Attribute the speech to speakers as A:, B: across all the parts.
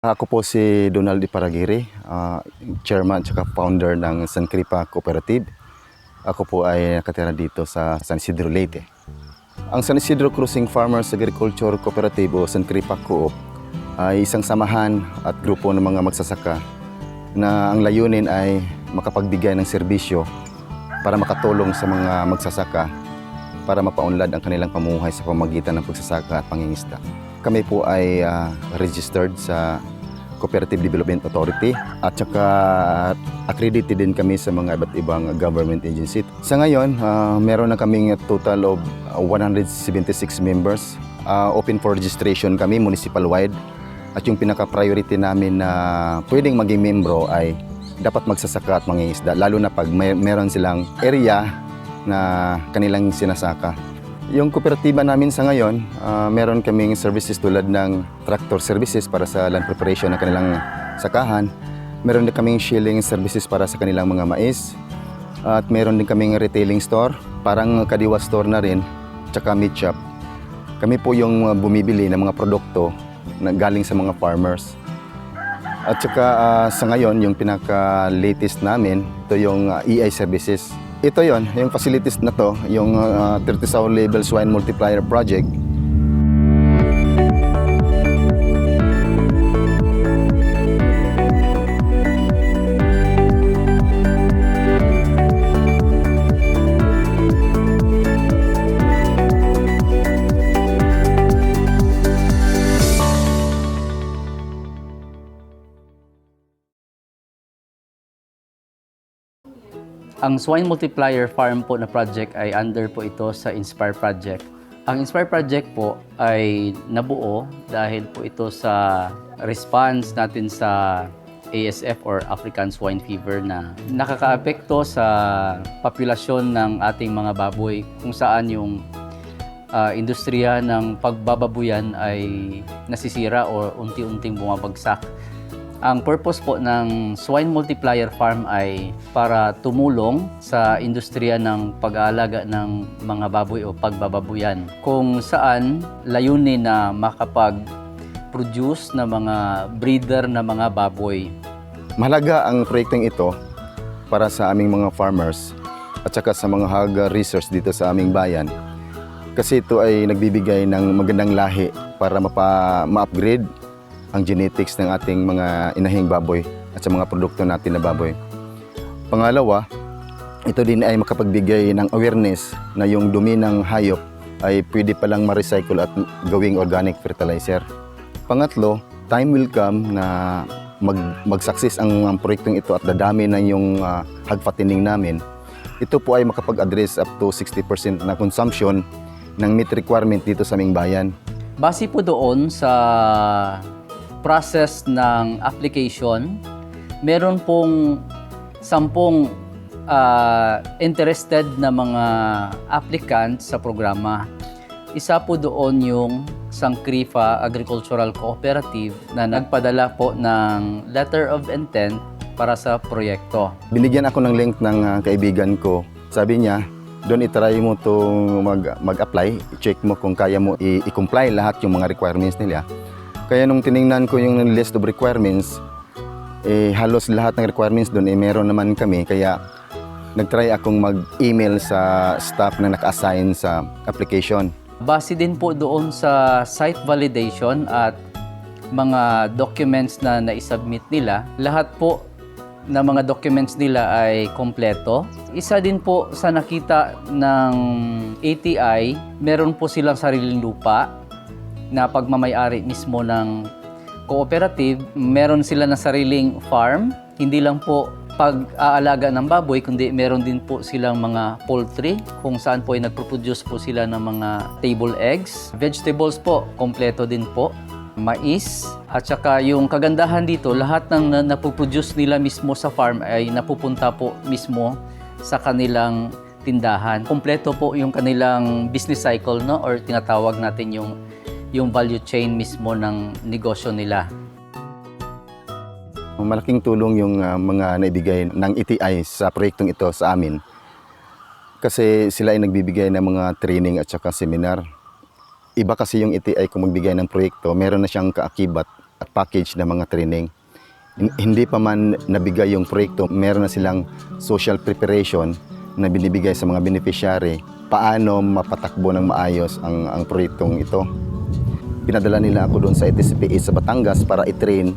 A: Ako po si Donald Iparagiri, chairman at founder ng San Cripa Cooperative. Ako po ay nakatira dito sa San Isidro, Leyte. Ang San Isidro Cruising Farmers Agriculture Cooperative o San Cripa Coop ay isang samahan at grupo ng mga magsasaka na ang layunin ay makapagbigay ng serbisyo para makatulong sa mga magsasaka para mapaunlad ang kanilang pamumuhay sa pamamagitan ng pagsasaka at pangingisda. Kami po ay registered sa Cooperative Development Authority at saka accredited din kami sa mga iba't ibang government agency. Sa ngayon, meron na kaming total of 176 members. Open for registration kami municipal-wide at yung pinaka-priority namin na pwedeng maging membro ay dapat magsasaka at mangingisda, lalo na pag meron silang area na kanilang sinasaka. Yung kooperatiba namin sa ngayon, meron kaming services tulad ng tractor services para sa land preparation ng kanilang sakahan. Meron din kaming shilling services para sa kanilang mga mais. At meron din kaming retailing store, parang kadiwa store na rin, tsaka meat shop. Kami po yung bumibili ng mga produkto na galing sa mga farmers. At saka sa ngayon, yung pinaka-latest namin, ito yung EI services. Ito yon, yung facilities na to, yung 30 Level Swine Multiplier Project.
B: Ang Swine Multiplier Farm po na project ay under po ito sa Inspire Project. Ang Inspire Project po ay nabuo dahil po ito sa response natin sa ASF or African Swine Fever na nakakaapekto sa populasyon ng ating mga baboy kung saan yung industriya ng pagbababuyan ay nasisira o unti-unting bumabagsak. Ang purpose po ng Swine Multiplier Farm ay para tumulong sa industriya ng pag-aalaga ng mga baboy o pagbababuyan, kung saan layunin na makapag-produce na mga breeder na mga baboy.
A: Mahalaga ang proyektong ito para sa aming mga farmers at saka sa mga hog research dito sa aming bayan. Kasi ito ay nagbibigay ng magandang lahi para ma-upgrade ang genetics ng ating mga inahing baboy at sa mga produkto natin na baboy. Pangalawa, ito din ay makapagbigay ng awareness na yung dumi ng hayop ay pwede palang ma-recycle at gawing organic fertilizer. Pangatlo, time will come na mag-success ang proyektong ito at dadami na yung hog fattening namin. Ito po ay makapag-address up to 60% na consumption ng meat requirement dito sa aming bayan.
B: Base po doon sa process ng application, meron pong 10 interested na mga applicant sa programa. Isa po doon yung San Cripa Agricultural Cooperative na nagpadala po ng letter of intent para sa proyekto.
A: Binigyan ako ng link ng kaibigan ko. Sabi niya, doon itry mo itong mag-apply, check mo kung kaya mo i-comply lahat yung mga requirements nila. Kaya nung tiningnan ko yung list of requirements, halos lahat ng requirements doon meron naman kami. Kaya nag-try akong mag-email sa staff na naka-assign sa application.
B: Base din po doon sa site validation at mga documents na naisubmit nila, lahat po na mga documents nila ay kompleto. Isa din po sa nakita ng ATI, meron po silang sariling lupa na pagmamay-ari mismo ng cooperative. Meron sila na sariling farm, hindi lang po pag-aalaga ng baboy, kundi meron din po silang mga poultry, kung saan po ay nagproduce po sila ng mga table eggs. Vegetables po, kompleto din po. Mais, at saka yung kagandahan dito, lahat ng napoproduce nila mismo sa farm ay napupunta po mismo sa kanilang tindahan. Kompleto po yung kanilang business cycle, no? Or tinatawag natin yung value chain mismo ng negosyo nila.
A: Malaking tulong yung mga naibigay ng ETI sa proyektong ito sa amin. Kasi sila ay nagbibigay ng mga training at saka seminar. Iba kasi yung ETI kung magbigay ng proyekto, meron na siyang kaakibat at package na mga training. Hindi pa man nabigay yung proyekto, meron na silang social preparation na binibigay sa mga beneficiary paano mapatakbo ng maayos ang proyektong ito. Pinadala nila ako doon sa ETCPA sa Batangas para i-train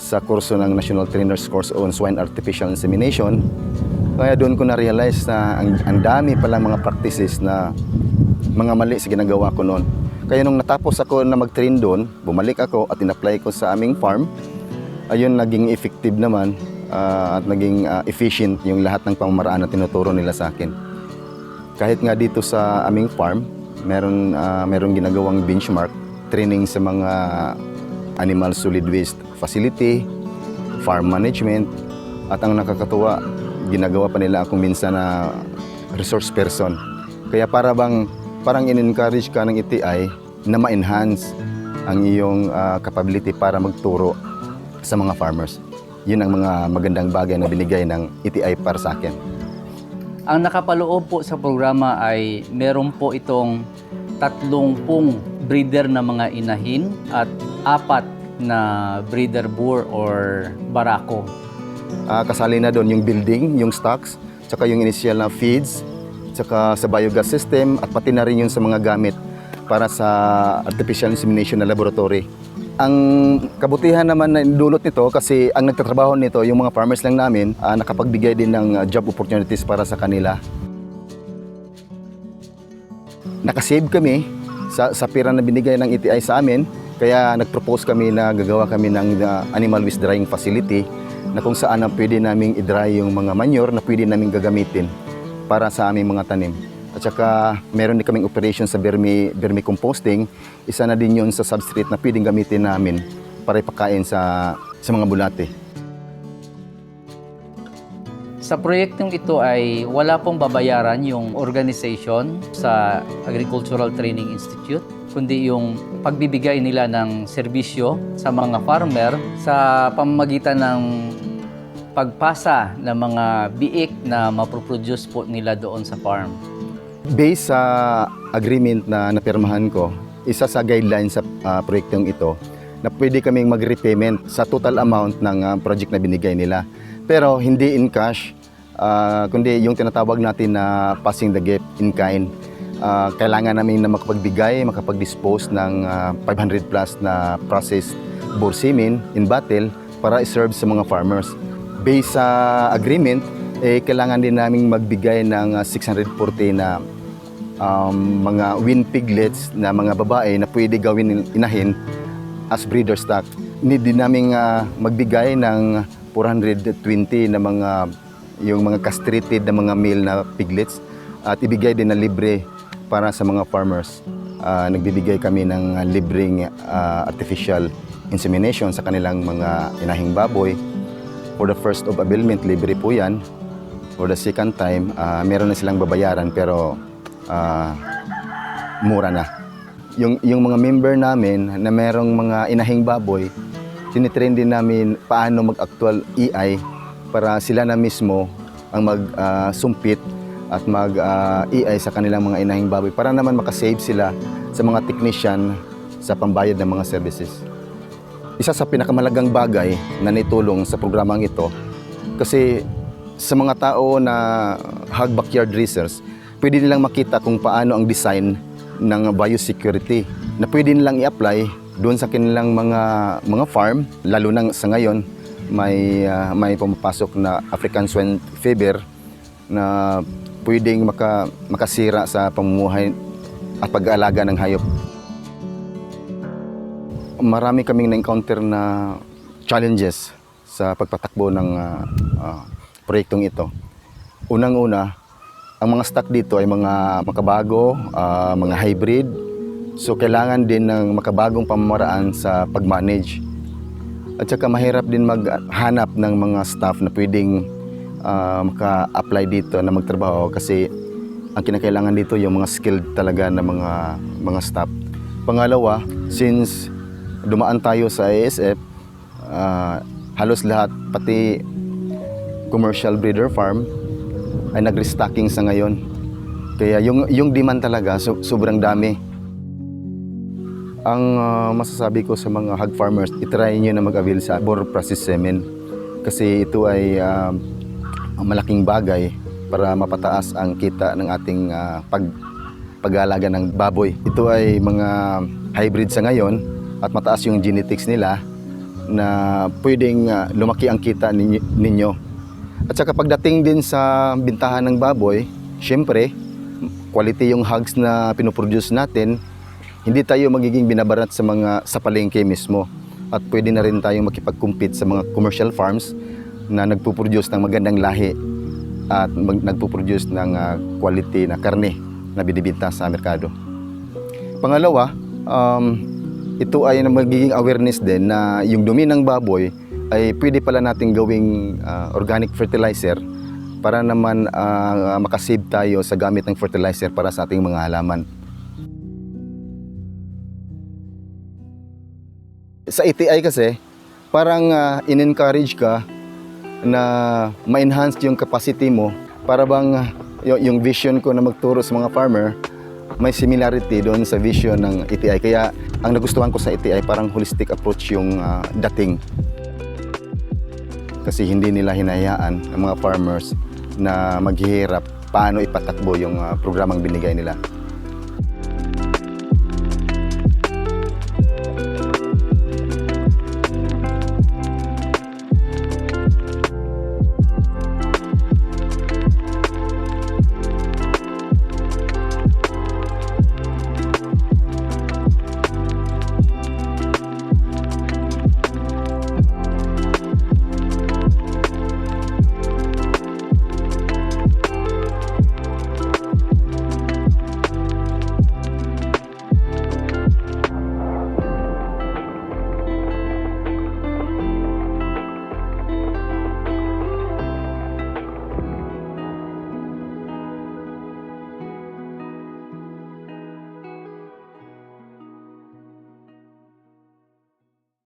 A: sa kurso ng National Trainers Course on Swine Artificial Insemination. Kaya doon ko na-realize na ang dami palang mga practices na mga mali sa ginagawa ko noon. Kaya nung natapos ako na mag-train doon, bumalik ako at in-apply ko sa aming farm. Ayun, naging effective naman at naging efficient yung lahat ng pamamaraan na tinuturo nila sa akin. Kahit nga dito sa aming farm, meron ginagawang benchmark training sa mga animal solid waste facility, farm management, at ang nakakatuwa, ginagawa pa nila akong minsan na resource person. Kaya parang in-encourage ka ng ETI na ma-enhance ang iyong capability para magturo sa mga farmers. Yun ang mga magandang bagay na binigay ng ETI para sa akin.
B: Ang nakapaloob po sa programa ay meron po itong 30 breeder na mga inahin at 4 na breeder boar or barako.
A: Kasali na doon yung building, yung stocks, tsaka yung initial na feeds, tsaka sa biogas system at pati na rin yun sa mga gamit para sa artificial insemination na laboratory. Ang kabutihan naman na indulot nito kasi ang nagtatrabaho nito, yung mga farmers lang namin, nakapagbigay din ng job opportunities para sa kanila. Nakasave kami sa pera na binigay ng ETI sa amin, kaya nagpropose kami na gagawa kami ng animal waste drying facility na kung saan na pwede naming i-dry yung mga manure na pwede naming gagamitin para sa aming mga tanim. At saka meron din kaming operation sa vermicomposting. Isa na din yun sa substrate na pwedeng gamitin namin para ipakain sa mga bulate.
B: Sa proyektong ito ay wala pong babayaran yung organization sa Agricultural Training Institute, kundi yung pagbibigay nila ng serbisyo sa mga farmer sa pamamagitan ng pagpasa ng mga biik na mapoproduce po nila doon sa farm.
A: Based sa agreement na napirmahan ko, isa sa guidelines sa proyektong ito na pwede kaming mag-repayment sa total amount ng project na binigay nila. Pero hindi in cash, kundi yung tinatawag natin na passing the gap in kind. Kailangan namin na makapag-dispose ng 500 plus na processed boar semen in bottle para i-serve sa mga farmers. Based sa agreement, kailangan din namin magbigay ng 640 na mga wean piglets na mga babae na pwede gawin inahin as breeder stock. Need din namin magbigay ng 420 na yung mga castrated na mga male na piglets at ibigay din na libre para sa mga farmers. Nagbibigay kami ng libreng artificial insemination sa kanilang mga inahing baboy. For the first of availment, libre po yan. For the second time, meron na silang babayaran pero mura na. Yung mga member namin na merong mga inahing baboy, tinitrain din namin paano mag-actual EI para sila na mismo ang mag-sumpit at mag-EI sa kanilang mga inahing baboy para naman makasave sila sa mga technician sa pambayad ng mga services. Isa sa pinakamalagang bagay na naitulong sa programang ito kasi sa mga tao na hog backyard raisers, pwede nilang makita kung paano ang design ng biosecurity na pwede nilang i-apply doon sa kanilang mga farm, lalo na sa ngayon may pumapasok na African swine fever na pwedeng makasira sa pamumuhay at pag-aalaga ng hayop. Marami kaming na-encounter na challenges sa pagpatakbo ng proyektong ito. Unang-una, ang mga stock dito ay mga makabago, mga hybrid. So kailangan din ng makabagong pamamaraan sa pag-manage. At saka mahirap din maghanap ng mga staff na pwedeng maka-apply dito na magtrabaho kasi ang kinakailangan dito yung mga skilled talaga na mga staff. Pangalawa, since dumaan tayo sa ASF, halos lahat, pati commercial breeder farm, ay nag-restocking sa ngayon. Kaya yung demand talaga sobrang dami. Ang masasabi ko sa mga hog farmers, itry nyo na mag-avail sa boar process semen kasi ito ay malaking bagay para mapataas ang kita ng ating pag-aalaga ng baboy. Ito ay mga hybrid sa ngayon at mataas yung genetics nila na pwedeng lumaki ang kita ninyo. At saka pagdating din sa bintahan ng baboy, syempre, quality yung hogs na pinoproduce natin, hindi tayo magiging binabarat sa palengke mismo. At pwede na rin tayong makipag-compete sa mga commercial farms na nagpo-produce ng magandang lahi at nagpo-produce ng quality na karne na binibenta sa merkado. Pangalawa, ito ay magiging awareness din na yung dumi ng baboy ay pwede pala nating gawing organic fertilizer para naman makasave tayo sa gamit ng fertilizer para sa ating mga halaman. Sa ETI kasi, parang in-encourage ka na ma-enhance yung capacity mo para bang yung vision ko na magturo sa mga farmer may similarity doon sa vision ng ETI. Kaya ang nagustuhan ko sa ETI parang holistic approach yung dating. Kasi hindi nila hinayaan ang mga farmers na maghihirap paano ipatakbo yung programang binigay nila.